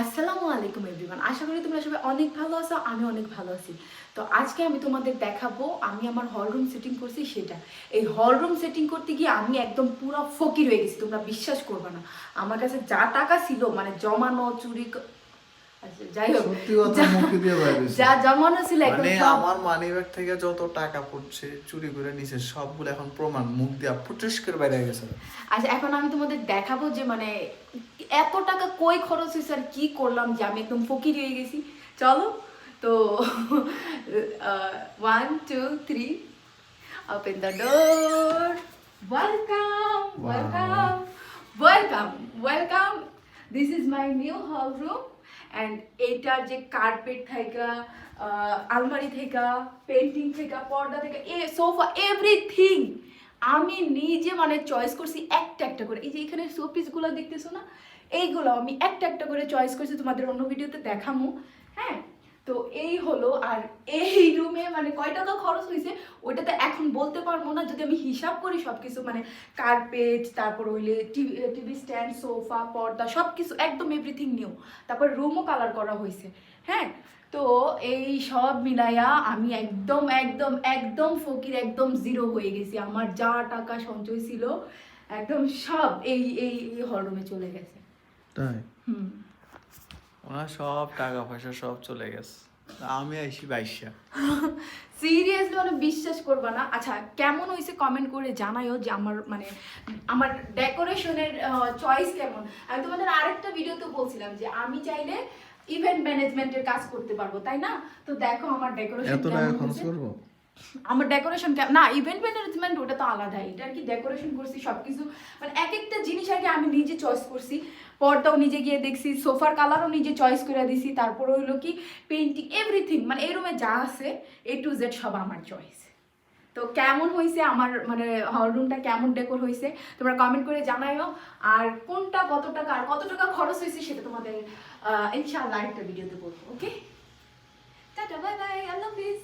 আসসালামু আলাইকুম এভরিওয়ান, আশা করি তোমরা সবাই অনেক ভালো আছো। আমি অনেক ভালো আছি। তো আজকে আমি তোমাদের দেখাবো আমি আমার হল রুম সেটিং করছি সেটা। এই হল রুম সেটিং করতে গিয়ে আমি একদম পুরো ফকির হয়ে গেছি, তোমরা বিশ্বাস করবে না। আমার কাছে যা টাকা ছিল মানে জমানো আচ্ছা যাই হোক, সত্যি কথা মুখে দিয়ে বাইরে হইছে। যা জমানো ছিল একদম মানে সব। আমার মানিব্যাগ থেকে যত টাকা পড়ছে চুরি করে নিছে সবগুলো এখন প্রমাণ মুখ দিয়া ফুটুস করে বাইরে হয়ে গেছে। আচ্ছা এখন আমি তোমাদের দেখাবো যে মানে এত টাকা কই খরচ হয়েছে আর কি করলাম যে আমি একদম ফকির হয়ে গেছি। চলো তো 1 2 3 open the door. Welcome, Wow. welcome, welcome, welcome. This is my new hall room and এটার যে কার্পেট থেকে আলমারি থেকে পেন্টিং থেকে পর্দা থেকে সোফা এভরিথিং আমি নিজে মানে চয়েস করছি একটা একটা করে। এই যে এখানে শোপিসগুলো দেখতেছো না, এইগুলো আমি একটা একটা করে চয়েস করছি, তোমাদের অন্য ভিডিওতে দেখামু। হ্যাঁ, তো এই হলো। আর এই রুমে মানে কয় টাকা খরচ হয়েছে ওইটা তো এখন বলতে পারবো না, যদি আমি হিসাব করি সব কিছু মানে কার্পেট, তারপর হইলে টিভি স্ট্যান্ড, সোফা, পর্দা সব কিছু একদম এভরিথিং নিউ। তারপর রুমও কালার করা হয়েছে। হ্যাঁ, তো এই সব মিলাইয়া আমি একদম একদম একদম ফকির, একদম জিরো হয়ে গেছি। আমার যা টাকা সঞ্চয় ছিল একদম সব এই এই হল রুমে চলে গেছে। তাই হুম, ওনার সব টাকা পয়সা সব চলে গেছে, আমি আইছি বাইশা। সিরিয়াসলি মানে বিশ্বাস করবা না। আচ্ছা কেমন হয়েছে কমেন্ট করে জানাইও যে আমার মানে আমার ডেকোরেশনের চয়েস কেমন। আমি তোমাদের আরেকটা ভিডিওতে বলছিলাম যে আমি চাইলে ইভেন্ট ম্যানেজমেন্টের কাজ করতে পারবো, তাই না? তো দেখো আমার ডেকোরেশন এত টাকা কেমন খরচ হয়েছে। করবো? আমার ডেকোরেশন না, ইভেন্ট ম্যানেজমেন্ট ওটা তো আলাদা। এটা আর কি ডেকোরেশন করছি সবকিছু মানে এক একটা জিনিস আর কি আমি নিজে চয়েস করছি। পর্দাও নিজে গিয়ে দেখছি, সোফার কালারও নিজে চয়েস করে দিছি, তারপর হইলো কি পেইন্টিং এভরিথিং মানে এই রুমে যা আছে A to Z সব আমার চয়েস। তো কেমন হয়েছে আমার মানে হল রুমটা কেমন ডেকোর হয়েছে তোমরা কমেন্ট করে জানাইও। আর কোনটা কত টাকা আর কত টাকা খরচ হয়েছে সেটা তোমাদের ইনশাআল্লাহ একটা ভিডিওতে বলবো। Okay, tata, bye bye, I love you.